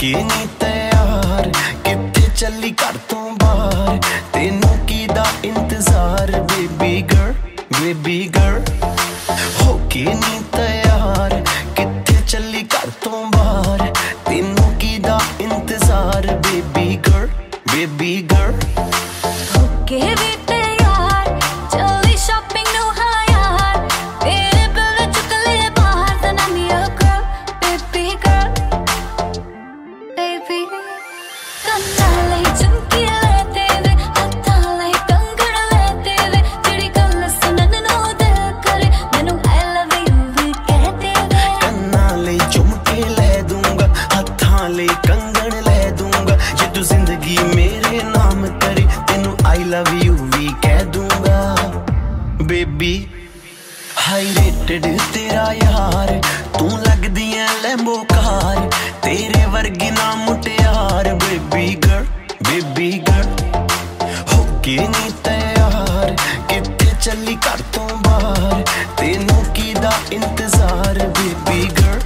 के नी तैयार कित्थे चली घर तो बाहर तेनू कीदा इंतजार बेबी गर्ल हो के नी तैयार कित्थे चली घर तो बाहर तेनू कीदा इंतजार बेबी गर्ल होके भी तैयार चली शॉपिंग नु हाँ यार तेरे बिल चुक ले बाहर then I'm your girl baby ਕੰਨਾਂ ਲਈ ਝੁਮਕੀ ਲੈ ਤੇਰੇ ਹੱਥਾਂ ਲਈ ਕੰਗਣ ਲੈ ਤੇਰੇ ਜਿਹੜੀ ਗੱਲ ਸੁਣਨ ਨੂੰ ਦਿਲ ਕਰੇ ਮੈਨੂੰ I love you ਵੀ ਕਹਿ ਤੇਰੇ ਕੰਨਾਂ ਲਈ ਝੁਮਕੇ ਲੈ ਦੂੰਗਾ ਹੱਥਾਂ ਲਈ ਕੰਗਣ ਲੈ ਦੂੰਗਾ ਜੇ ਤੂੰ ਜ਼ਿੰਦਗੀ ਮੇਰੇ ਨਾਮ ਕਰੇ ਤੈਨੂੰ I love you ਵੀ ਕਹਿ ਦੂੰਗਾ ਬੇਬੀ ਹਾਈ ਰੇਟਡ तेरा यार तू लगदी है लैम्बो कार तेरे वर्गी ना मुटियार बेबी गर्ल होके नी तैयार कित्थे चली घर तो बाहर तेनू कीदा इंतजार बेबी गर्ल